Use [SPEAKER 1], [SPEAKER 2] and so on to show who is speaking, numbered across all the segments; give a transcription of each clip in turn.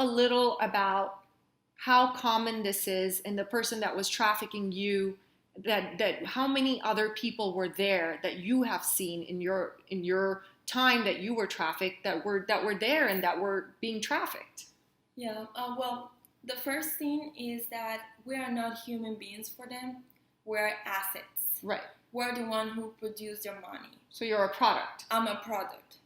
[SPEAKER 1] a little about how common this is and the person that was trafficking you, that how many other people were there that you have seen in your time that you were trafficked, that were there and that were being trafficked?
[SPEAKER 2] Yeah, well, the first thing is that we are not human beings for them. We're assets.
[SPEAKER 1] Right.
[SPEAKER 2] We're the one who produce their money.
[SPEAKER 1] So you're a product.
[SPEAKER 2] I'm a product.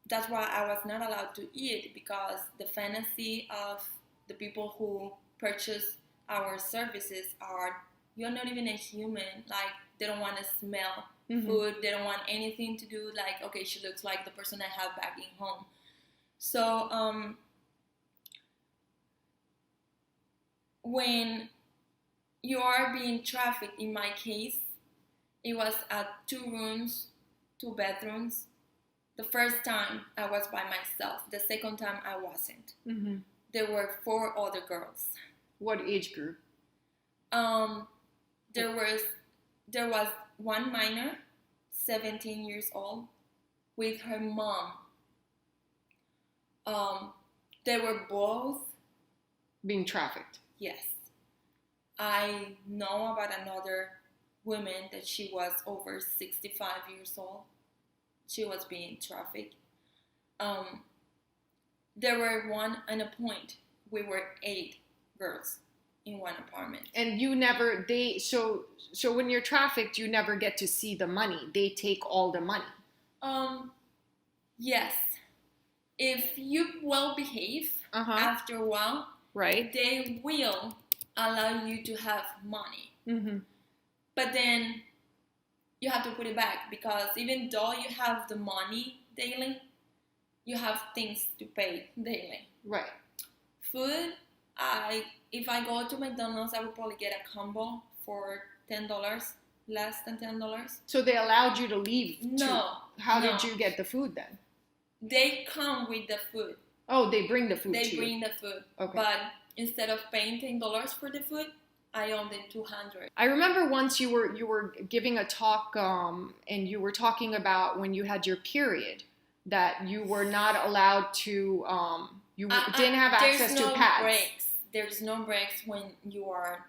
[SPEAKER 2] That's why I was not allowed to eat, because the fantasy of the people who purchase our services are, you're not even a human. Like, they don't want to smell food. They don't want anything to do like, okay, she looks like the person I have back in home. So when you are being trafficked, in my case, it was at 2 rooms, 2 bedrooms. The first time I was by myself. The second time I wasn't.
[SPEAKER 1] Mm-hmm.
[SPEAKER 2] There were 4 other girls.
[SPEAKER 1] What age group?
[SPEAKER 2] There was one minor, 17 years old, with her mom. They were both
[SPEAKER 1] being trafficked.
[SPEAKER 2] Yes. I know about another woman that she was over 65 years old. She was being trafficked. There were one and a point. We were 8 girls in one apartment.
[SPEAKER 1] And you never, so when you're trafficked, you never get to see the money. They take all the money.
[SPEAKER 2] Yes. If you well behave, after a while,
[SPEAKER 1] right,
[SPEAKER 2] they will allow you to have money.
[SPEAKER 1] Mm-hmm.
[SPEAKER 2] But then you have to put it back, because even though you have the money daily, you have things to pay daily.
[SPEAKER 1] Right.
[SPEAKER 2] Food, if I go to McDonald's, I would probably get a combo for $10, less than $10.
[SPEAKER 1] So they allowed you to leave?
[SPEAKER 2] No.
[SPEAKER 1] How did you get the food then?
[SPEAKER 2] They come with the food.
[SPEAKER 1] Oh, they bring the food to you.
[SPEAKER 2] They bring the food.
[SPEAKER 1] Okay.
[SPEAKER 2] But instead of paying $10 for the food, I owe them $200.
[SPEAKER 1] I remember once you were giving a talk, and you were talking about when you had your period, that you were not allowed to, didn't have access to pads.
[SPEAKER 2] Breaks. There's no breaks when you are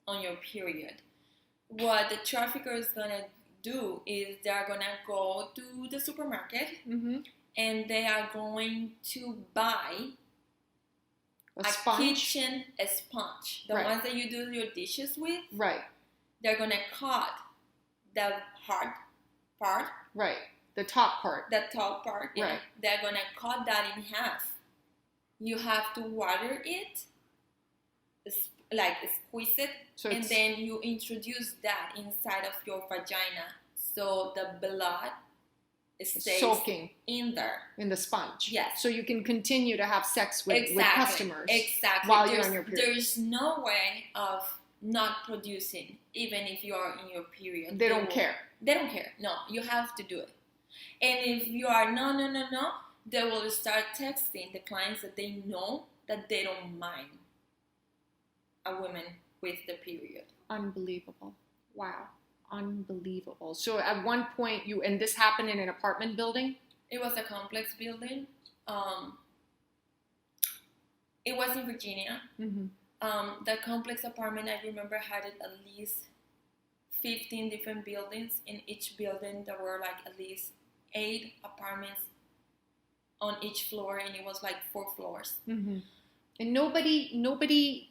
[SPEAKER 2] on your period. What the trafficker is gonna do is they're gonna go to the supermarket,
[SPEAKER 1] mm-hmm.
[SPEAKER 2] and they are going to buy a sponge. The
[SPEAKER 1] right.
[SPEAKER 2] ones that you do your dishes with.
[SPEAKER 1] Right.
[SPEAKER 2] They're gonna cut the hard part.
[SPEAKER 1] Right. The top part.
[SPEAKER 2] The top part. Yeah.
[SPEAKER 1] Right.
[SPEAKER 2] They're gonna cut that in half. You have to water it, like squeeze it, so and then you introduce that inside of your vagina, so the blood stays
[SPEAKER 1] soaking
[SPEAKER 2] in there.
[SPEAKER 1] In the sponge.
[SPEAKER 2] Yes.
[SPEAKER 1] So you can continue to have sex with customers.
[SPEAKER 2] Exactly.
[SPEAKER 1] While you're on your period.
[SPEAKER 2] There's no way of not producing, even if you are in your period.
[SPEAKER 1] They don't care.
[SPEAKER 2] They don't care. No, you have to do it. And if you are no, they will start texting the clients that they know that they don't mind a woman with the period.
[SPEAKER 1] Unbelievable. Wow. Unbelievable. So at one point and this happened in an apartment building?
[SPEAKER 2] It was a complex building. It was in Virginia.
[SPEAKER 1] Mm-hmm.
[SPEAKER 2] The complex apartment, I remember, had at least 15 different buildings. In each building, there were like at least 8 apartments on each floor, and it was like 4 floors.
[SPEAKER 1] Mm-hmm. And nobody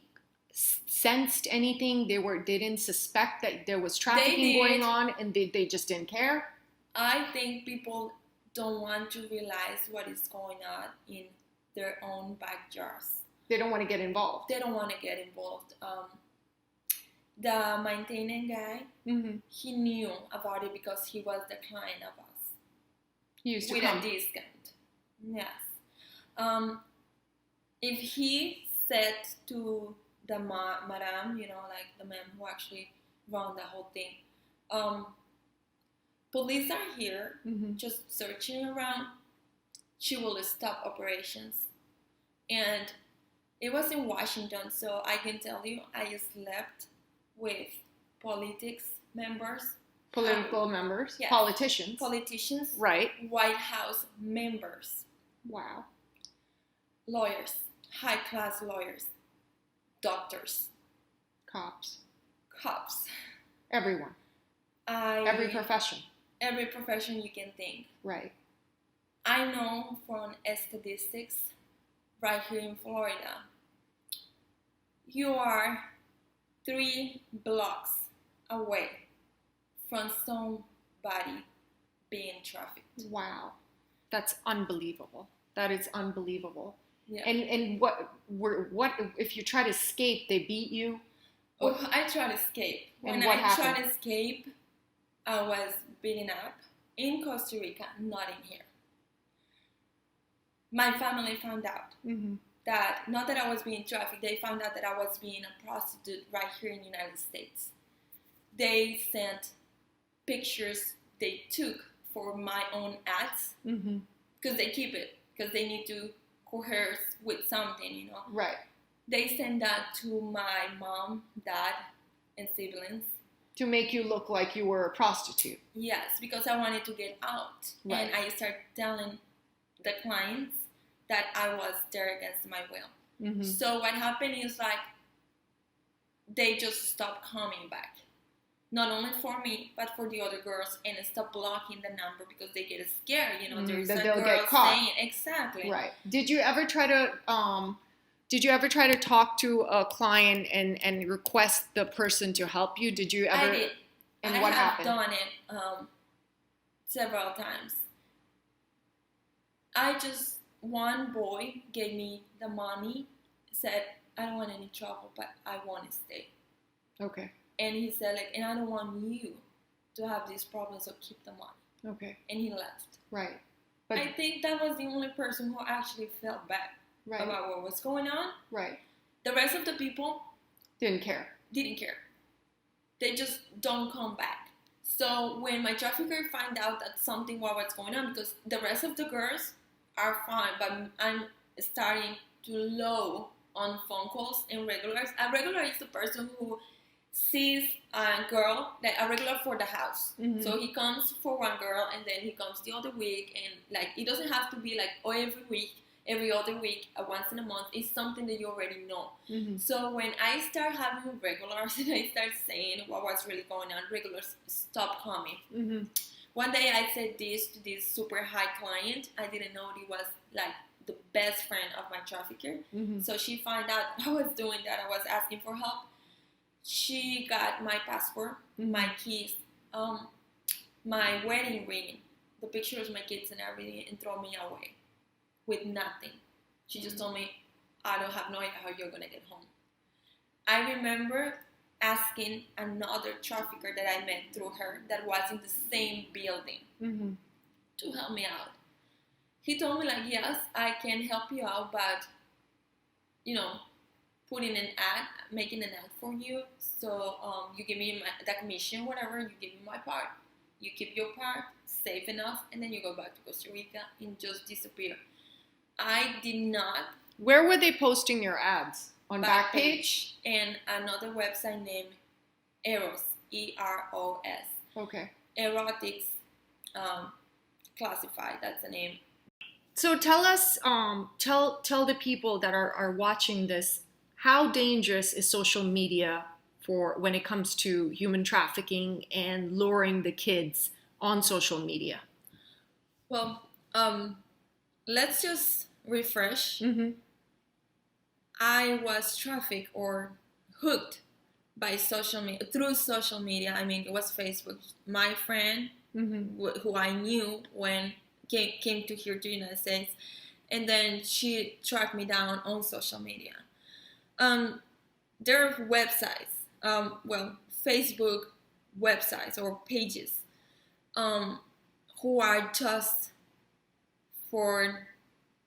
[SPEAKER 1] sensed anything. They didn't suspect that there was trafficking going on, and they just didn't care.
[SPEAKER 2] I think people don't want to realize what is going on in their own backyards.
[SPEAKER 1] They don't want to get involved.
[SPEAKER 2] They don't want to get involved. The maintenance guy,
[SPEAKER 1] mm-hmm.
[SPEAKER 2] he knew about it because he was the client of us.
[SPEAKER 1] He used to
[SPEAKER 2] with
[SPEAKER 1] come.
[SPEAKER 2] A discount. Yes. If he said to the madam, like the man who actually run the whole thing, police are here,
[SPEAKER 1] mm-hmm.
[SPEAKER 2] just searching around, she will stop operations. And it was in Washington, so I can tell you I slept with political members.
[SPEAKER 1] Yes. Politicians. Right.
[SPEAKER 2] White House members.
[SPEAKER 1] Wow.
[SPEAKER 2] Lawyers. high-class lawyers, doctors,
[SPEAKER 1] Cops.
[SPEAKER 2] cops.
[SPEAKER 1] Everyone. Every profession.
[SPEAKER 2] Every profession you can think.
[SPEAKER 1] Right.
[SPEAKER 2] I know from statistics right here in Florida, you are 3 blocks away from somebody being trafficked.
[SPEAKER 1] Wow. That's unbelievable. That is unbelievable.
[SPEAKER 2] Yeah.
[SPEAKER 1] And what if you try to escape, they beat you?
[SPEAKER 2] Oh, I tried to escape.
[SPEAKER 1] And
[SPEAKER 2] When
[SPEAKER 1] what
[SPEAKER 2] I
[SPEAKER 1] happened?
[SPEAKER 2] tried to escape, I was beaten up in Costa Rica, not in here. My family found out
[SPEAKER 1] Mm-hmm.
[SPEAKER 2] that, not that I was being trafficked, they found out that I was being a prostitute right here in the United States. They sent pictures they took for my own ads,
[SPEAKER 1] Mm-hmm.
[SPEAKER 2] because they keep it, because they need to coerce with something, you know.
[SPEAKER 1] Right.
[SPEAKER 2] They sent that to my mom, dad, and siblings.
[SPEAKER 1] To make you look like you were a prostitute.
[SPEAKER 2] Yes, because I wanted to get out.
[SPEAKER 1] Right.
[SPEAKER 2] And I started telling the clients that I was there against my will.
[SPEAKER 1] Mm-hmm.
[SPEAKER 2] So what happened is, like, they just stopped coming back. Not only for me, but for the other girls, and stop blocking the number because they get scared. You know, there's
[SPEAKER 1] that
[SPEAKER 2] a
[SPEAKER 1] they'll
[SPEAKER 2] girl
[SPEAKER 1] get caught.
[SPEAKER 2] saying exactly.
[SPEAKER 1] Right. Did you ever try to talk to a client and request the person to help you? Did you ever?
[SPEAKER 2] I did.
[SPEAKER 1] And
[SPEAKER 2] I
[SPEAKER 1] what
[SPEAKER 2] have
[SPEAKER 1] happened?
[SPEAKER 2] done it several times. One boy gave me the money, said, I don't want any trouble, but I want to stay.
[SPEAKER 1] Okay.
[SPEAKER 2] And he said, like, and I don't want you to have these problems, so keep the money.
[SPEAKER 1] Okay.
[SPEAKER 2] And he left.
[SPEAKER 1] Right. But
[SPEAKER 2] I think that was the only person who actually felt bad
[SPEAKER 1] right.
[SPEAKER 2] about what was going on.
[SPEAKER 1] Right.
[SPEAKER 2] The rest of the people
[SPEAKER 1] Didn't care.
[SPEAKER 2] didn't care. They just don't come back. So when my trafficker find out that something was going on, because the rest of the girls are fine, but I'm starting to low on phone calls and regulars. A regular is the person who sees a girl, like a regular for the house.
[SPEAKER 1] Mm-hmm.
[SPEAKER 2] So he comes for one girl, and then he comes the other week, and like it doesn't have to be like every week, every other week, once in a month. It's something that you already know.
[SPEAKER 1] Mm-hmm.
[SPEAKER 2] So when I start having regulars and I start saying what was really going on, regulars stop coming.
[SPEAKER 1] Mm-hmm.
[SPEAKER 2] One day I said this to this super high client. I didn't know he was like the best friend of my trafficker.
[SPEAKER 1] Mm-hmm.
[SPEAKER 2] So she found out I was doing that. I was asking for help. She got my passport,
[SPEAKER 1] Mm-hmm.
[SPEAKER 2] my keys, my wedding ring, the pictures of my kids and everything, and throw me away with nothing. She just told me, I don't have no idea how you're going to get home. I remember asking another trafficker that I met through her that was in the same building
[SPEAKER 1] Mm-hmm.
[SPEAKER 2] to help me out. He told me, like, yes, I can help you out, but, you know, putting an ad, making an ad for you. So you give me the commission, whatever, you give me my part. You keep your part, safe enough, and then you go back to Costa Rica and just disappear. I did not.
[SPEAKER 1] Where were they posting your ads? On Backpage?
[SPEAKER 2] And another website named Eros, E-R-O-S.
[SPEAKER 1] Okay.
[SPEAKER 2] Erotics Classified, that's the name.
[SPEAKER 1] So tell us, tell the people that are watching this, how dangerous is social media for when it comes to human trafficking and luring the kids on social media?
[SPEAKER 2] Well, let's just refresh.
[SPEAKER 1] Mm-hmm.
[SPEAKER 2] I was trafficked or hooked by social media, through social media. I mean, it was Facebook. My friend,
[SPEAKER 1] Mm-hmm.
[SPEAKER 2] who I knew when came to here to the United States, and then she tracked me down on social media. There are websites, Facebook websites or pages, who are just for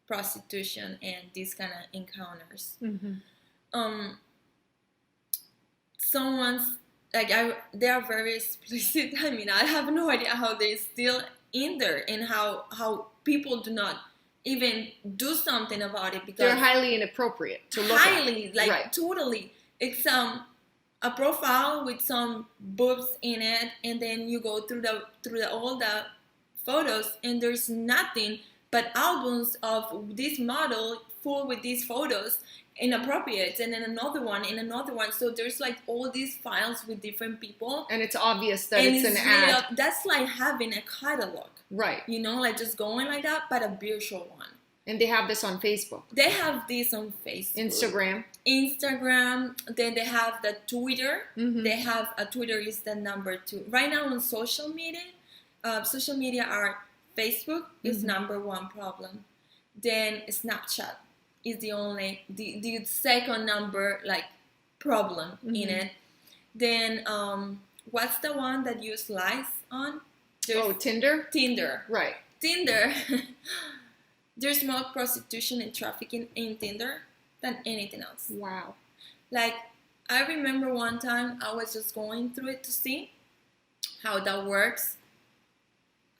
[SPEAKER 2] prostitution and these kind of encounters.
[SPEAKER 1] Mm-hmm.
[SPEAKER 2] Someone's like they are very explicit. I mean, I have no idea how they're still in there and how people do not even do something about it because
[SPEAKER 1] they're highly inappropriate to look
[SPEAKER 2] highly,
[SPEAKER 1] at.
[SPEAKER 2] like
[SPEAKER 1] Right.
[SPEAKER 2] totally. It's a profile with some boobs in it, and then you go through all the photos, and there's nothing but albums of this model full with these photos, inappropriate, and then another one, and another one. So there's like all these files with different people,
[SPEAKER 1] and it's obvious that
[SPEAKER 2] and
[SPEAKER 1] it's an
[SPEAKER 2] really
[SPEAKER 1] ad.
[SPEAKER 2] that's like having a catalog,
[SPEAKER 1] Right.
[SPEAKER 2] you know, like just going like that, but a virtual one.
[SPEAKER 1] And they have this on Facebook.
[SPEAKER 2] They have this on Facebook, Instagram. Then they have the Twitter.
[SPEAKER 1] Mm-hmm.
[SPEAKER 2] They have a Twitter is the number 2 right now on social media. Social media are Facebook is number 1 problem. Then Snapchat is the second number like problem in it. Then what's the one that you slice on?
[SPEAKER 1] Tinder?
[SPEAKER 2] Tinder.
[SPEAKER 1] Right.
[SPEAKER 2] Tinder. There's more prostitution and trafficking in Tinder than anything else.
[SPEAKER 1] Wow.
[SPEAKER 2] Like, I remember one time I was just going through it to see how that works.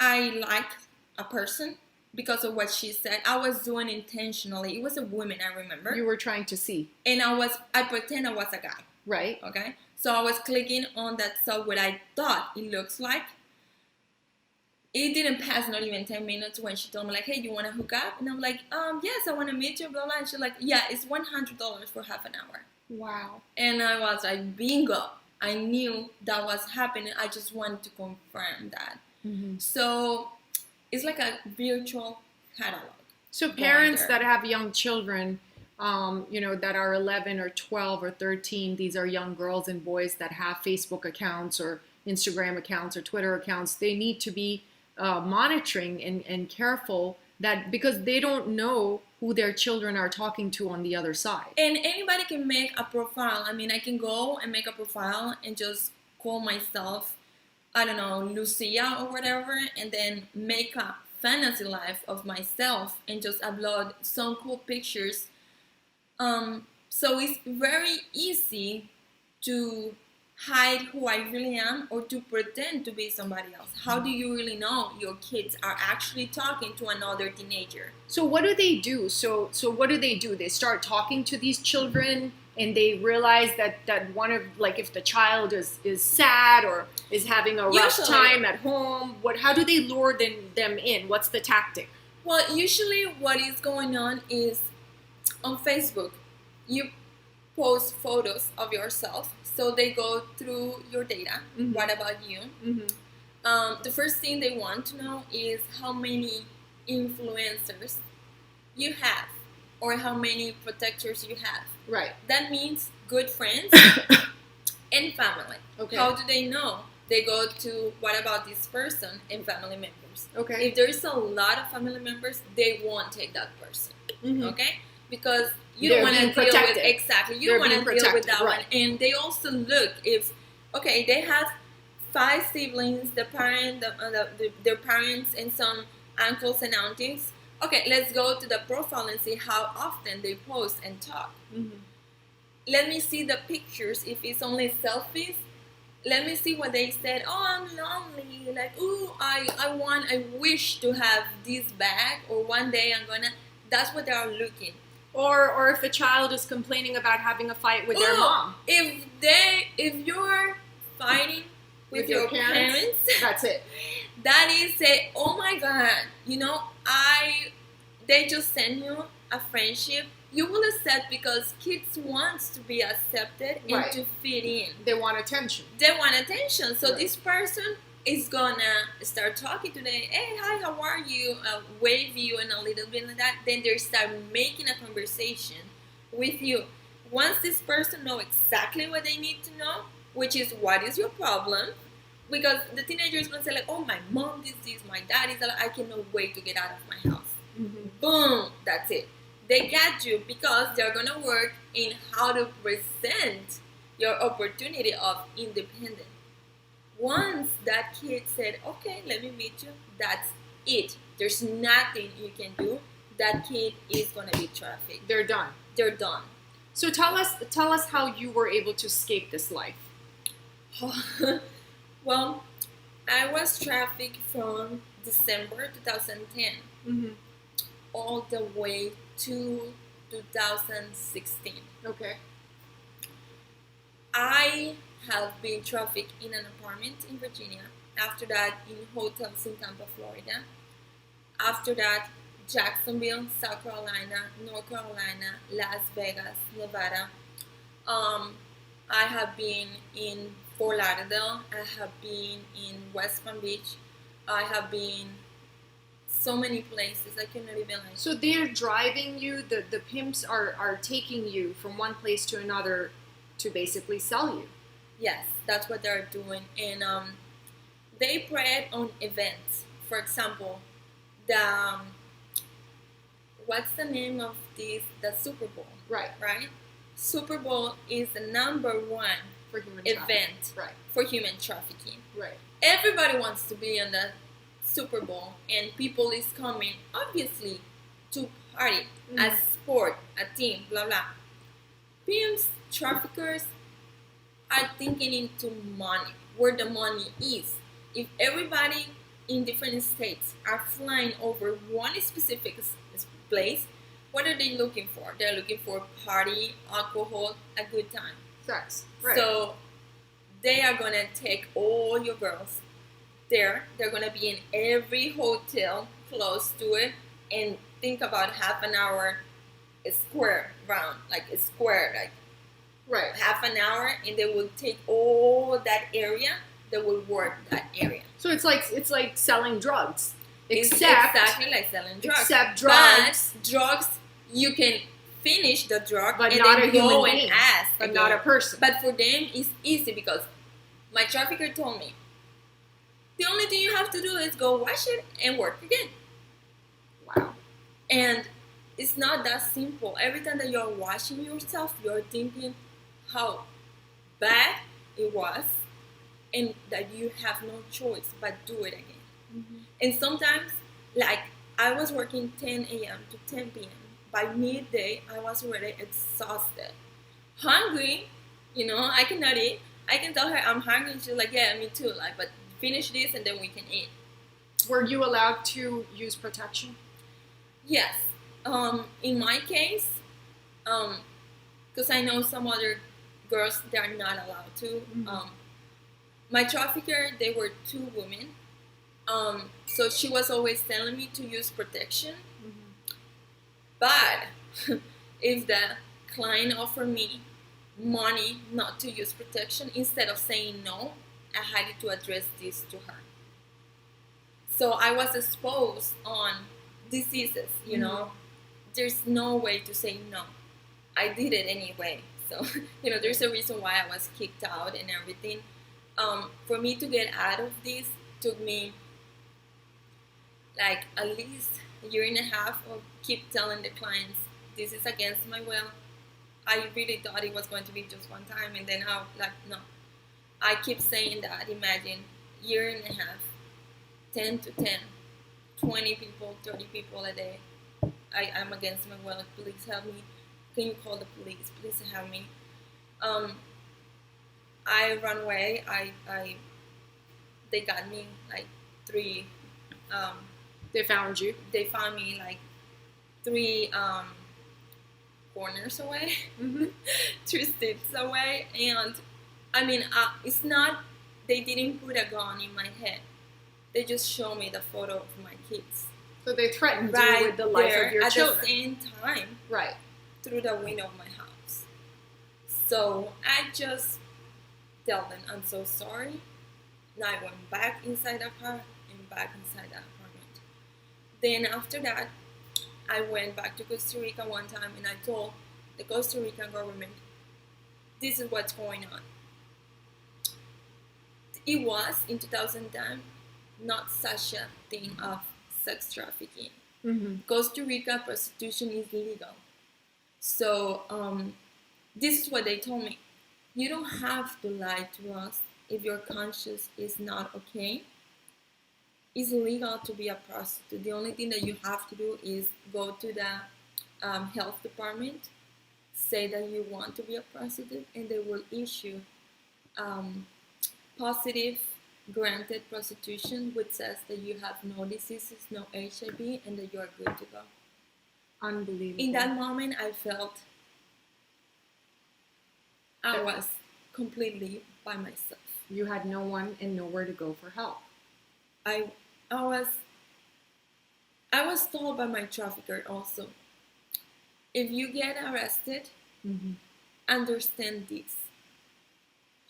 [SPEAKER 2] I liked a person because of what she said. I was doing intentionally. It was a woman, I remember.
[SPEAKER 1] You were trying to see.
[SPEAKER 2] And I pretend I was a guy.
[SPEAKER 1] Right.
[SPEAKER 2] Okay? So I was clicking on that stuff what I thought it looks like. It didn't pass not even 10 minutes when she told me like, hey, you want to hook up? And I'm like, yes, I want to meet you, blah, blah. And she's like, yeah, it's $100 for half an hour.
[SPEAKER 1] Wow.
[SPEAKER 2] And I was like, bingo. I knew that was happening. I just wanted to confirm that. Mm-hmm. So it's like a virtual catalog.
[SPEAKER 1] So parents that have young children, that are 11 or 12 or 13, these are young girls and boys that have Facebook accounts or Instagram accounts or Twitter accounts, they need to be monitoring and careful that because they don't know who their children are talking to on the other side.
[SPEAKER 2] And anybody can make a profile. I mean, I can go and make a profile and just call myself, I don't know, Lucia or whatever, and then make a fantasy life of myself and just upload some cool pictures. So it's very easy to hide who I really am or to pretend to be somebody else. How do you really know your kids are actually talking to another teenager?
[SPEAKER 1] So what do they do? So what do? They start talking to these children and they realize that one of, like, if the child is sad or is having a rough time at home, how do they lure them in? What's the tactic?
[SPEAKER 2] Well, usually what is going on is on Facebook, you post photos of yourself. So they go through your data. Mm-hmm. What about you? Mm-hmm. The first thing they want to know is how many influencers you have or how many protectors you have. Right. That means good friends and family. Okay. How do they know? They go to what about this person and family members. Okay. If there's a lot of family members, they won't take that person. Mm-hmm. Okay? Because you don't want to deal with you don't want to deal with that one. And they also look if they have 5 siblings, their parents and some uncles and aunties. Okay, let's go to the profile and see how often they post and talk. Mm-hmm. Let me see the pictures. If it's only selfies, let me see what they said. Oh, I'm lonely. Like, ooh, I wish to have this bag, or one day I'm gonna. That's what they are looking.
[SPEAKER 1] Or if a child is complaining about having a fight with their mom.
[SPEAKER 2] If you're fighting with your parents,
[SPEAKER 1] that's it.
[SPEAKER 2] That is oh my God, they just send you a friendship. You will accept because kids want to be accepted and to fit in.
[SPEAKER 1] They want attention.
[SPEAKER 2] So this person is gonna start talking to them. Hey, hi, how are you? Wave you and a little bit like that. Then they start making a conversation with you. Once this person knows exactly what they need to know, which is what is your problem, because the teenager is gonna say like, oh, my mom did this, my dad is I cannot wait to get out of my house. Mm-hmm. Boom, that's it. They got you because they're gonna work in how to present your opportunity of independence. Once that kid said, okay, let me meet you, that's it. There's nothing you can do. That kid is going to be trafficked.
[SPEAKER 1] They're done.
[SPEAKER 2] So
[SPEAKER 1] tell us how you were able to escape this life.
[SPEAKER 2] Well, I was trafficked from December 2010 all the way to 2016. Okay. I have been trafficked in an apartment in Virginia. After that, in hotels in Tampa, Florida. After that, Jacksonville, South Carolina, North Carolina, Las Vegas, Nevada. Um, I have been in Fort Lauderdale. I have been in West Palm Beach. I have been so many places. I cannot even like.
[SPEAKER 1] So they're driving you. The pimps are taking you from one place to another to basically sell you.
[SPEAKER 2] Yes, that's what they're doing, and they prey on events. For example, the what's the name of this? The Super Bowl.
[SPEAKER 1] Right.
[SPEAKER 2] Right. Super Bowl is the number one
[SPEAKER 1] For human
[SPEAKER 2] event
[SPEAKER 1] Right.
[SPEAKER 2] for human trafficking.
[SPEAKER 1] Right.
[SPEAKER 2] Everybody wants to be on the Super Bowl, and people is coming obviously to party, a sport, a team, blah blah. Pimps, traffickers are thinking into money, where the money is. If everybody in different states are flying over one specific place, what are they looking for? They're looking for party, alcohol, a good time.
[SPEAKER 1] Sex. Right.
[SPEAKER 2] So they are gonna take all your girls there. They're gonna be in every hotel close to it, and think about half an hour, a square round, like a square, like
[SPEAKER 1] right.
[SPEAKER 2] half an hour, and they will take all that area. They will work that area.
[SPEAKER 1] So it's like selling drugs.
[SPEAKER 2] It's
[SPEAKER 1] Except
[SPEAKER 2] exactly like selling drugs.
[SPEAKER 1] Except drugs.
[SPEAKER 2] But drugs, you can finish the drug
[SPEAKER 1] But
[SPEAKER 2] and
[SPEAKER 1] not
[SPEAKER 2] then
[SPEAKER 1] a human
[SPEAKER 2] go
[SPEAKER 1] being.
[SPEAKER 2] and ask
[SPEAKER 1] But
[SPEAKER 2] again.
[SPEAKER 1] not a person.
[SPEAKER 2] But for them, it's easy because my trafficker told me, the only thing you have to do is go wash it and work again.
[SPEAKER 1] Wow.
[SPEAKER 2] And it's not that simple. Every time that you're washing yourself, you're thinking how bad it was and that you have no choice but do it again. Mm-hmm. And sometimes, like, I was working 10 a.m. to 10 p.m. By midday, I was already exhausted. Hungry, I cannot eat. I can tell her I'm hungry, and she's like, yeah, me too. Like, but finish this and then we can eat.
[SPEAKER 1] Were you allowed to use protection?
[SPEAKER 2] Yes. In my case, because I know some other girls, they are not allowed to. Mm-hmm. My trafficker, they were 2 women. So she was always telling me to use protection. Mm-hmm. But if the client offered me money not to use protection, instead of saying no, I had to address this to her. So I was exposed on diseases, mm-hmm. There's no way to say no. I did it anyway. So, there's a reason why I was kicked out and everything. For me to get out of this took me like at least a year and a half of keep telling the clients, this is against my will. I really thought it was going to be just one time, and then I was like, no. I keep saying that. Imagine, year and a half, 10 to 10, 20 people, 30 people a day. I'm against my will. Please help me. Can you call the police? Please help me. I ran away. They got me like 3.
[SPEAKER 1] They found you.
[SPEAKER 2] They found me like 3 corners away, mm-hmm. 3 steps away, and I mean, it's not. They didn't put a gun in my head. They just showed me the photo of my kids.
[SPEAKER 1] So they threatened you with the life of your children
[SPEAKER 2] at the same time,
[SPEAKER 1] right,
[SPEAKER 2] through the window of my house. So I just tell them I'm so sorry. And I went back inside the car and back inside the apartment. Then after that, I went back to Costa Rica one time and I told the Costa Rican government, this is what's going on. It was, in 2010, not such a thing of sex trafficking. Mm-hmm. Costa Rica, prostitution is legal. So this is what they told me. You don't have to lie to us if your conscience is not okay. It's illegal to be a prostitute. The only thing that you have to do is go to the health department, say that you want to be a prostitute, and they will issue positive granted prostitution, which says that you have no diseases, no HIV, and that you are good to go.
[SPEAKER 1] Unbelievable.
[SPEAKER 2] In that moment, I felt I was completely by myself.
[SPEAKER 1] You had no one and nowhere to go for help.
[SPEAKER 2] I I was told by my trafficker also, if you get arrested,
[SPEAKER 1] Mm-hmm.
[SPEAKER 2] understand this.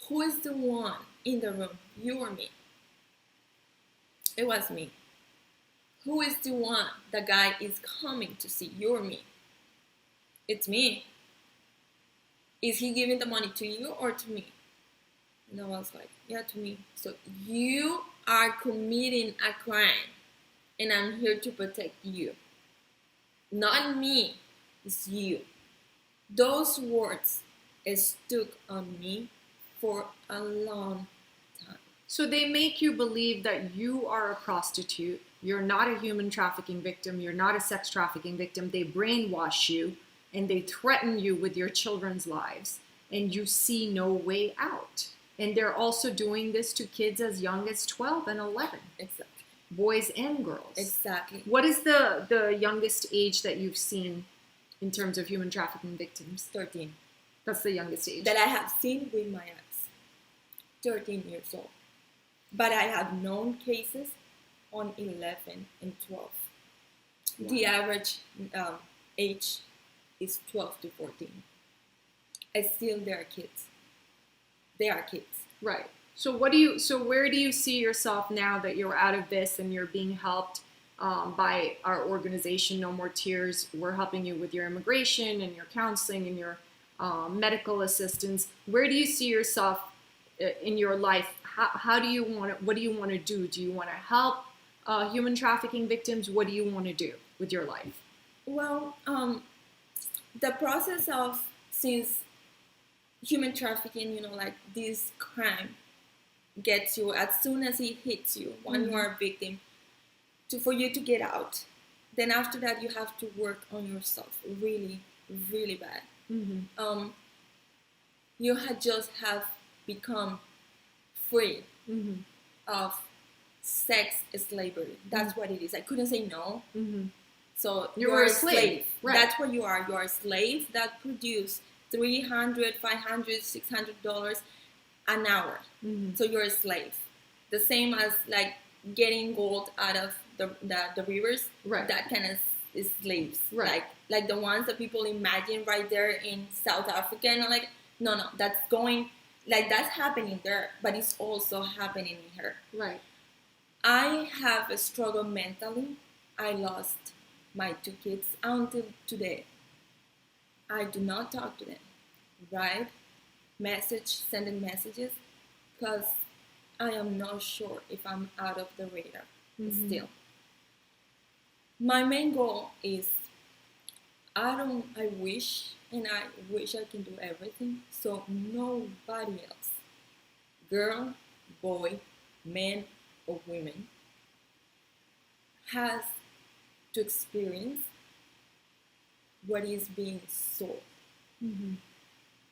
[SPEAKER 2] Who is the one in the room? You or me? It was me. Who is the one the guy is coming to see? You or me? It's me. Is he giving the money to you or to me? And I was like, yeah, to me. So you are committing a crime and I'm here to protect you. Not me, it's you. Those words stuck on me for a long time.
[SPEAKER 1] So they make you believe that you are a prostitute. You're not a human trafficking victim. You're not a sex trafficking victim. They brainwash you and they threaten you with your children's lives. And you see no way out. And they're also doing this to kids as young as 12 and 11.
[SPEAKER 2] Exactly.
[SPEAKER 1] Boys and girls.
[SPEAKER 2] Exactly.
[SPEAKER 1] What is the youngest age that you've seen in terms of human trafficking victims?
[SPEAKER 2] 13.
[SPEAKER 1] That's the youngest age.
[SPEAKER 2] That I have seen with my eyes. 13 years old. But I have known cases on 11 and 12. Wow. The average age is 12 to 14. And still they are kids. They are kids.
[SPEAKER 1] Right. So where do you see yourself now that you're out of this and you're being helped by our organization, No More Tears? We're helping you with your immigration and your counseling and your medical assistance. Where do you see yourself in your life? How do you want to, what do you want to do? Do you want to help human trafficking victims? What do you want to do with your life?
[SPEAKER 2] Well, the process of, since human trafficking, like this crime gets you as soon as it hits you when you are a victim, for you to get out. Then after that, you have to work on yourself really, really bad.
[SPEAKER 1] Mm-hmm.
[SPEAKER 2] You just have become free of sex slavery. That's what it is. I couldn't say no. So
[SPEAKER 1] you were a slave. Right.
[SPEAKER 2] That's what you are. You are a slave that produce $300, $500, $600 an hour. So you're a slave. The same as like getting gold out of the rivers.
[SPEAKER 1] Right.
[SPEAKER 2] That kind of is slaves.
[SPEAKER 1] Right.
[SPEAKER 2] Like the ones that people imagine right there in South Africa. And like, no, that's going, like that's happening there, but it's also happening in here.
[SPEAKER 1] Right.
[SPEAKER 2] I have a struggle mentally. I lost my 2 kids until today. I do not talk to them, write, sending messages, because I am not sure if I'm out of the radar still. My main goal is, I wish I can do everything so nobody else, girl, boy, man, or women, has to experience what is being sold.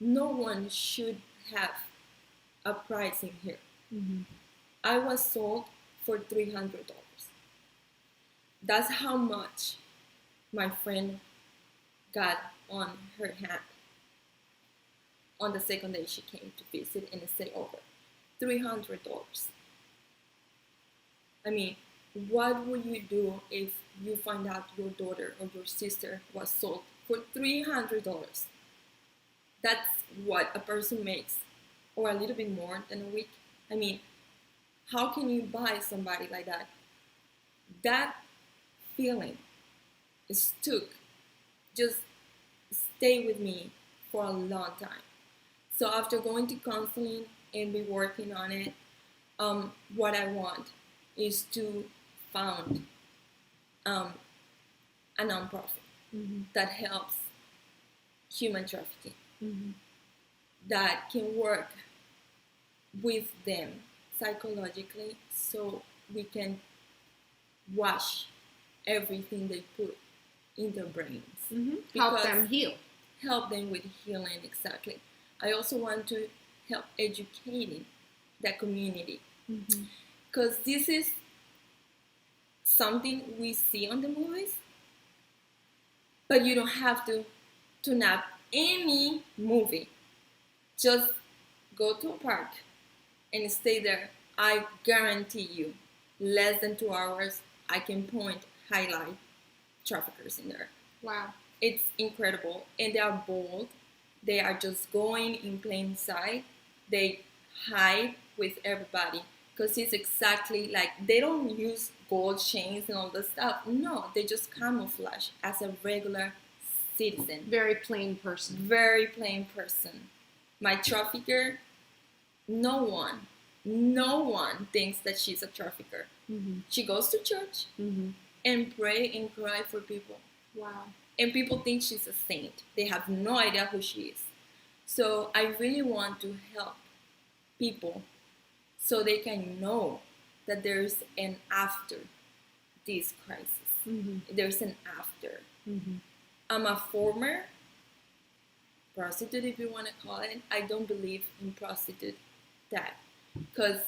[SPEAKER 2] No one should have a price in here. I was sold for $300. That's how much my friend got on her hand on the second day she came to visit and stay over. $300. I mean, what would you do if you find out your daughter or your sister was sold for $300? That's what a person makes, or a little bit more than a week. I mean, how can you buy somebody like that? That feeling just stay with me for a long time. So after going to counseling and be working on it, what I want is to found a nonprofit that helps human trafficking, that can work with them psychologically so we can wash everything they put in their brains.
[SPEAKER 1] Help them heal.
[SPEAKER 2] Help them with healing, exactly. I also want to help educating the community, because this is something we see on the movies, but you don't have to tune up any movie. Just go to a park and stay there. I guarantee you, less than 2 hours, I can point, highlight traffickers in there.
[SPEAKER 1] Wow.
[SPEAKER 2] It's incredible, and they are bold. They are just going in plain sight. They hide with everybody because it's exactly like they don't use gold chains and all this stuff. No, they just camouflage as a regular citizen.
[SPEAKER 1] Very plain person.
[SPEAKER 2] Very plain person. My trafficker, no one thinks that she's a trafficker.
[SPEAKER 1] Mm-hmm.
[SPEAKER 2] She goes to church
[SPEAKER 1] Mm-hmm.
[SPEAKER 2] and pray and cry for people.
[SPEAKER 1] Wow.
[SPEAKER 2] And people think she's a saint. They have no idea who she is. So I really want to help people so they can know that there's an after this crisis.
[SPEAKER 1] Mm-hmm.
[SPEAKER 2] There's an after.
[SPEAKER 1] Mm-hmm.
[SPEAKER 2] I'm a former prostitute, if you want to call it. I don't believe in prostitute that. Because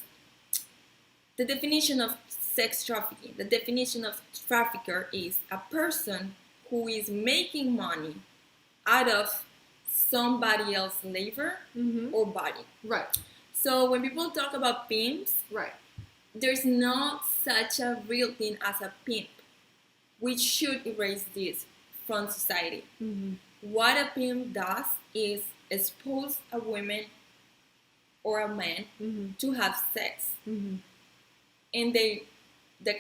[SPEAKER 2] the definition of sex trafficking, the definition of trafficker is a person who is making money out of somebody else's labor
[SPEAKER 1] Mm-hmm.
[SPEAKER 2] or body.
[SPEAKER 1] Right.
[SPEAKER 2] So when people talk about pimps,
[SPEAKER 1] Right.
[SPEAKER 2] there's not such a real thing as a pimp. We should erase this from society.
[SPEAKER 1] Mm-hmm.
[SPEAKER 2] What a pimp does is expose a woman or a man
[SPEAKER 1] Mm-hmm.
[SPEAKER 2] to have sex.
[SPEAKER 1] Mm-hmm.
[SPEAKER 2] And the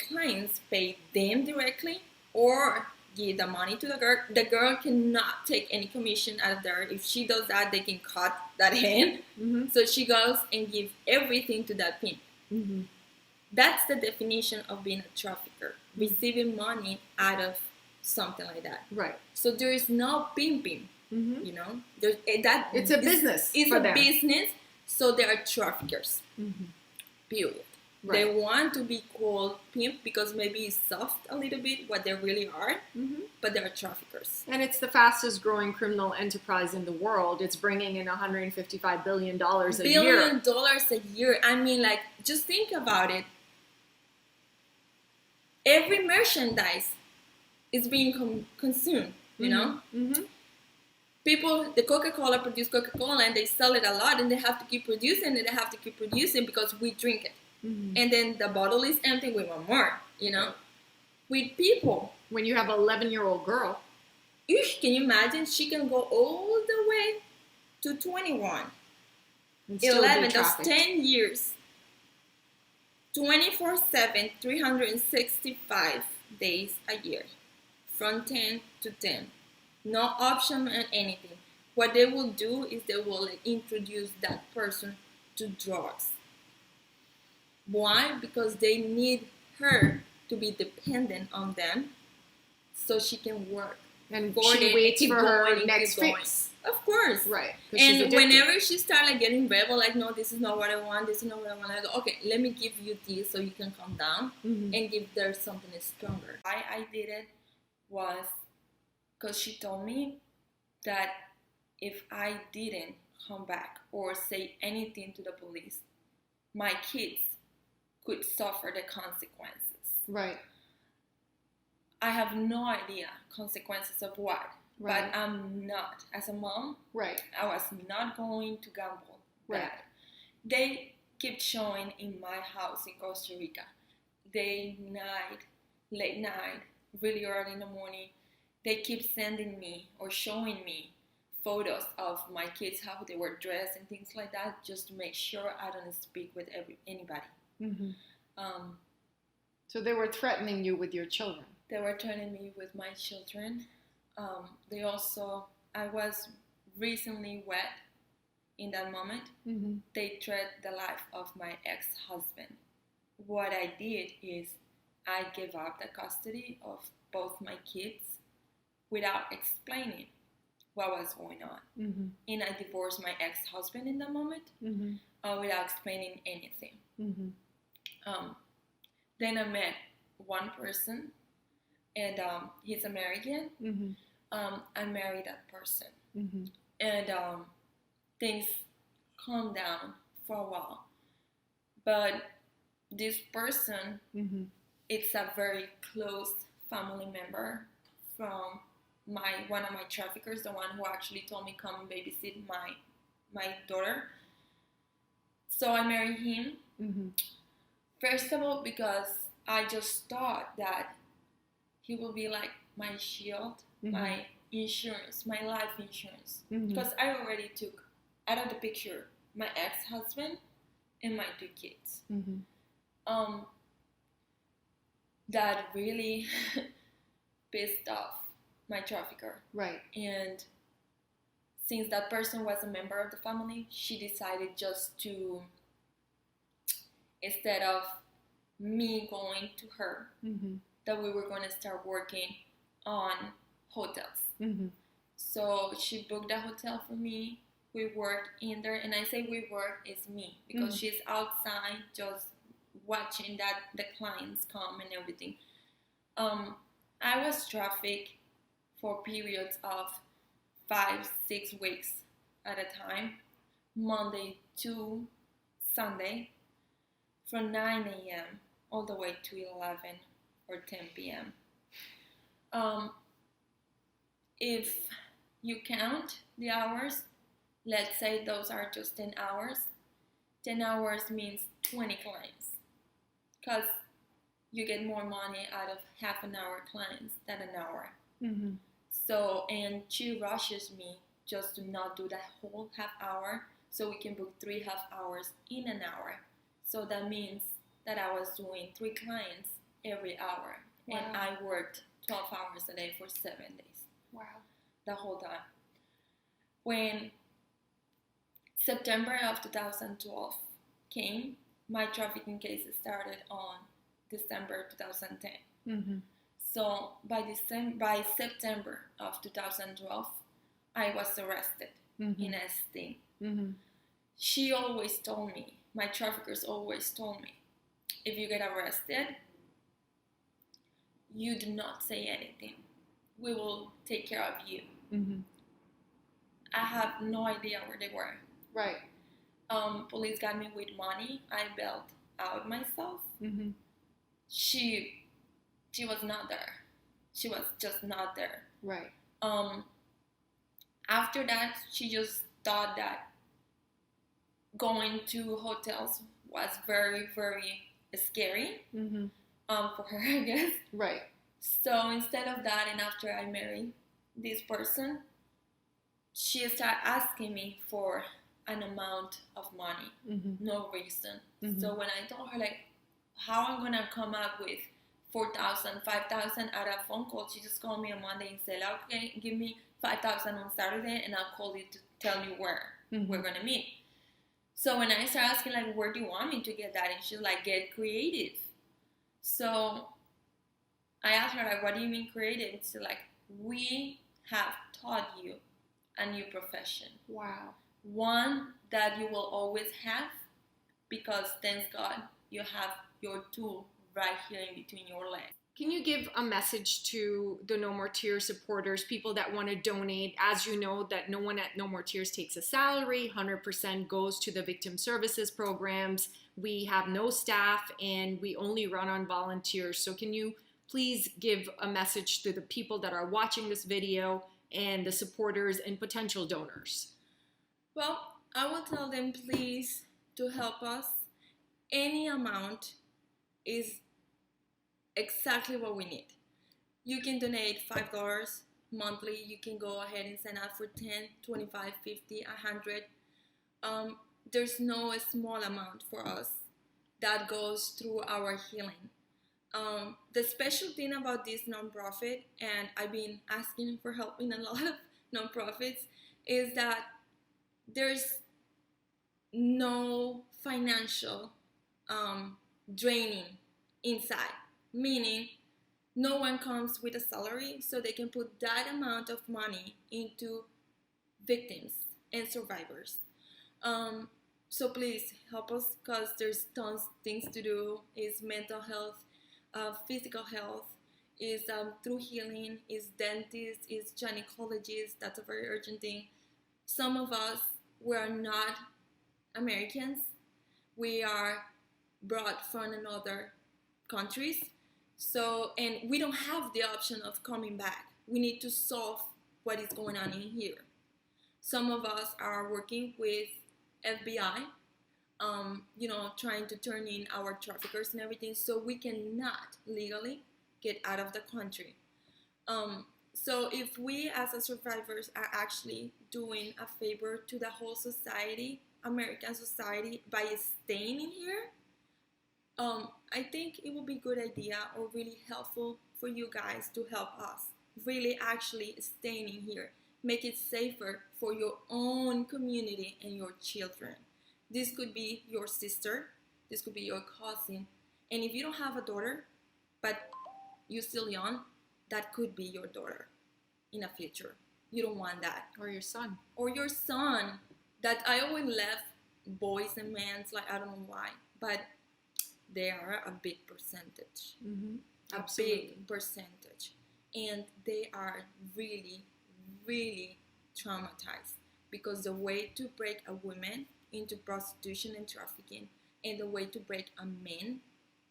[SPEAKER 2] clients pay them directly or give the money to the girl. The girl cannot take any commission out of there. If she does that, they can cut that hand.
[SPEAKER 1] Mm-hmm.
[SPEAKER 2] So she goes and gives everything to that pimp.
[SPEAKER 1] Mm-hmm.
[SPEAKER 2] That's the definition of being a trafficker, receiving money out of something like that.
[SPEAKER 1] Right.
[SPEAKER 2] So there is no pimping,
[SPEAKER 1] Mm-hmm.
[SPEAKER 2] you know. There's that.
[SPEAKER 1] It's a business.
[SPEAKER 2] It's
[SPEAKER 1] for
[SPEAKER 2] a
[SPEAKER 1] them.
[SPEAKER 2] business. So they are traffickers.
[SPEAKER 1] Mm-hmm.
[SPEAKER 2] Period.
[SPEAKER 1] Right.
[SPEAKER 2] They want to be called pimp because maybe it's soft a little bit what they really are,
[SPEAKER 1] Mm-hmm.
[SPEAKER 2] but they're traffickers.
[SPEAKER 1] And it's the fastest growing criminal enterprise in the world. It's bringing in $155 billion a year.
[SPEAKER 2] $1 billion a year. I mean, like, just think about it. Every merchandise is being consumed, you know?
[SPEAKER 1] Mm-hmm.
[SPEAKER 2] People, the Coca-Cola produce Coca-Cola and they sell it a lot and they have to keep producing and they have to keep producing because we drink it.
[SPEAKER 1] Mm-hmm.
[SPEAKER 2] And then the bottle is empty, we want more, you know? With people,
[SPEAKER 1] When you have an 11-year-old girl,
[SPEAKER 2] can you imagine? She can go all the way to 21.
[SPEAKER 1] and still
[SPEAKER 2] 11,
[SPEAKER 1] be
[SPEAKER 2] that's
[SPEAKER 1] trafficked.
[SPEAKER 2] 10 years. 24/7, 365 days a year. From 10 to 10. No option on anything. What they will do is they will introduce that person to drugs. Why? Because they need her to be dependent on them so she can work.
[SPEAKER 1] And
[SPEAKER 2] For
[SPEAKER 1] she
[SPEAKER 2] it,
[SPEAKER 1] waits
[SPEAKER 2] keep
[SPEAKER 1] for
[SPEAKER 2] going
[SPEAKER 1] her
[SPEAKER 2] and
[SPEAKER 1] next
[SPEAKER 2] keep going.
[SPEAKER 1] fix.
[SPEAKER 2] Of course.
[SPEAKER 1] Right. 'Cause she's
[SPEAKER 2] And
[SPEAKER 1] addicted.
[SPEAKER 2] whenever she starts like getting rebel, like, no, this is not what I want, this is not what I want, I go, okay, let me give you this so you can calm down
[SPEAKER 1] Mhm.
[SPEAKER 2] and give her something stronger. Why I did it was because she told me that if I didn't come back or say anything to the police, my kids could suffer the consequences.
[SPEAKER 1] Right.
[SPEAKER 2] I have no idea consequences of what,
[SPEAKER 1] Right.
[SPEAKER 2] but I'm not. As a mom,
[SPEAKER 1] Right.
[SPEAKER 2] I was not going to gamble
[SPEAKER 1] Right.
[SPEAKER 2] that. They keep showing in my house in Costa Rica. Late night, really early in the morning. They keep sending me or showing me photos of my kids, how they were dressed and things like that, just to make sure I don't speak with anybody.
[SPEAKER 1] Mm-hmm.
[SPEAKER 2] Um,
[SPEAKER 1] So they were threatening you with your children.
[SPEAKER 2] They were turning me with my children. I was recently wed in that moment.
[SPEAKER 1] Mm-hmm.
[SPEAKER 2] They threatened the life of my ex-husband. What I did is I gave up the custody of both my kids without explaining what was going on.
[SPEAKER 1] Mm-hmm.
[SPEAKER 2] And I divorced my ex-husband in that moment
[SPEAKER 1] Mm-hmm.
[SPEAKER 2] without explaining anything.
[SPEAKER 1] Mm-hmm.
[SPEAKER 2] Then I met one person, and he's American.
[SPEAKER 1] Mm-hmm.
[SPEAKER 2] I married that person,
[SPEAKER 1] Mm-hmm.
[SPEAKER 2] and things calmed down for a while. But this person,
[SPEAKER 1] Mm-hmm.
[SPEAKER 2] it's a very close family member from one of my traffickers, the one who actually told me come and babysit my daughter. So I married him.
[SPEAKER 1] Mm-hmm.
[SPEAKER 2] First of all, because I just thought that he will be like my shield,
[SPEAKER 1] Mm-hmm.
[SPEAKER 2] my insurance, my life insurance,
[SPEAKER 1] Mm-hmm.
[SPEAKER 2] because I already took out of the picture my ex-husband and my 2 kids.
[SPEAKER 1] Mm-hmm.
[SPEAKER 2] That really pissed off my trafficker.
[SPEAKER 1] Right.
[SPEAKER 2] And since that person was a member of the family, she decided just to, instead of me going to her,
[SPEAKER 1] Mm-hmm.
[SPEAKER 2] that we were going to start working on hotels.
[SPEAKER 1] Mm-hmm.
[SPEAKER 2] So she booked a hotel for me. We worked in there, and I say we work is me, because
[SPEAKER 1] Mhm.
[SPEAKER 2] she's outside just watching that the clients come and everything. I was trafficked for periods of 5-6 weeks at a time, Monday to Sunday, from 9 a.m. all the way to 11 or 10 p.m. If you count the hours, let's say those are just 10 hours. 10 hours means 20 clients, because you get more money out of half an hour clients than an hour.
[SPEAKER 1] Mm-hmm.
[SPEAKER 2] So, and she rushes me just to not do that whole half hour, so we can book 3 half hours in an hour. So that means that I was doing 3 clients every hour.
[SPEAKER 1] Wow.
[SPEAKER 2] And I worked 12 hours a day for 7 days.
[SPEAKER 1] Wow.
[SPEAKER 2] The whole time. When September of 2012 came, my trafficking case started on December 2010.
[SPEAKER 1] Mm-hmm.
[SPEAKER 2] So by September of 2012, I was arrested
[SPEAKER 1] Mm-hmm.
[SPEAKER 2] in Esting.
[SPEAKER 1] Mm-hmm.
[SPEAKER 2] She always told me, my traffickers always told me, if you get arrested, you do not say anything. We will take care of you.
[SPEAKER 1] Mm-hmm.
[SPEAKER 2] I have no idea where they were.
[SPEAKER 1] Right.
[SPEAKER 2] Police got me with money. I bailed out myself.
[SPEAKER 1] Mm-hmm.
[SPEAKER 2] She was not there. She was just not there.
[SPEAKER 1] Right.
[SPEAKER 2] After that, she just thought that going to hotels was very, very scary.
[SPEAKER 1] Mm-hmm.
[SPEAKER 2] For her, I guess.
[SPEAKER 1] Right.
[SPEAKER 2] So instead of that, and after I married this person, she started asking me for an amount of money,
[SPEAKER 1] Mm-hmm.
[SPEAKER 2] no reason.
[SPEAKER 1] Mm-hmm.
[SPEAKER 2] So when I told her like how I'm gonna come up with 4,000, 5,000 at a phone call, she just called me on Monday and said, "Okay, give me 5,000 on Saturday, and I'll call you to tell you where
[SPEAKER 1] Mm-hmm.
[SPEAKER 2] we're gonna meet." So when I started asking like, "Where do you want me to get that?" and she's like, "Get creative." So I asked her like, "What do you mean creative?" She's like, "We have taught you a new profession.
[SPEAKER 1] Wow.
[SPEAKER 2] One that you will always have, because thanks God you have your tool right here in between your legs."
[SPEAKER 1] Can you give a message to the No More Tears supporters, people that want to donate? As you know, that no one at No More Tears takes a salary, 100% goes to the victim services programs. We have no staff and we only run on volunteers. So can you please give a message to the people that are watching this video and the supporters and potential donors?
[SPEAKER 2] Well, I will tell them please to help us. Any amount is exactly what we need. You can donate $5 monthly. You can go ahead and sign up for 10, 25, 50, 100. There's no small amount for us that goes through our healing. The special thing about this nonprofit, and I've been asking for help in a lot of nonprofits, is that there's no financial draining inside. Meaning, no one comes with a salary, so they can put that amount of money into victims and survivors. So please help us, because there's tons of things to do. Is mental health, physical health, is through healing, is dentists, is gynecologists. That's a very urgent thing. Some of us, we are not Americans. We are brought from another countries. So, and we don't have the option of coming back. We need to solve what is going on in here. Some of us are working with FBI, trying to turn in our traffickers and everything, so we cannot legally get out of the country. So if we as a survivors are actually doing a favor to the whole society, American society, by staying in here, I think it would be a good idea or really helpful for you guys to help us really actually staying in here. Make it safer for your own community and your children. This could be your sister, this could be your cousin, and if you don't have a daughter, but you're still young, that could be your daughter in the future. You don't want that.
[SPEAKER 1] Or your son.
[SPEAKER 2] Or your son. That I always left boys and men, like I don't know why, but they are a big percentage.
[SPEAKER 1] Mm-hmm.
[SPEAKER 2] A big percentage. And they are really, really traumatized because the way to break a woman into prostitution and trafficking and the way to break a man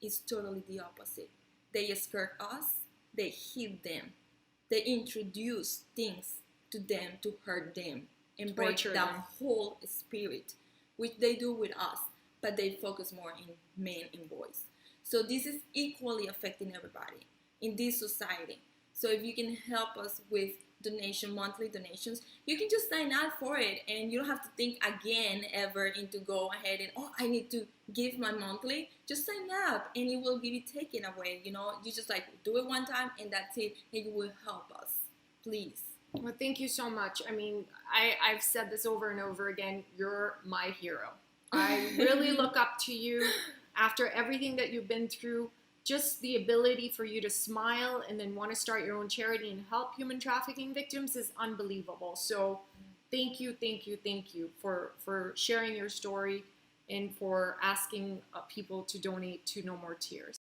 [SPEAKER 2] is totally the opposite. They scare us, they hit them, they introduce things to them to hurt them and break the whole spirit, which they do with us, but they focus more in men and boys. So this is equally affecting everybody in this society. So if you can help us with monthly donations, you can just sign up for it and you don't have to think again ever into go ahead and, oh, I need to give my monthly. Just sign up and it will be taken away. You just like do it one time and that's it, and you will help us. Please.
[SPEAKER 1] Well, thank you so much. I mean, I've said this over and over again. You're my hero. I really look up to you after everything that you've been through. Just the ability for you to smile and then want to start your own charity and help human trafficking victims is unbelievable. So thank you for sharing your story and for asking people to donate to No More Tears.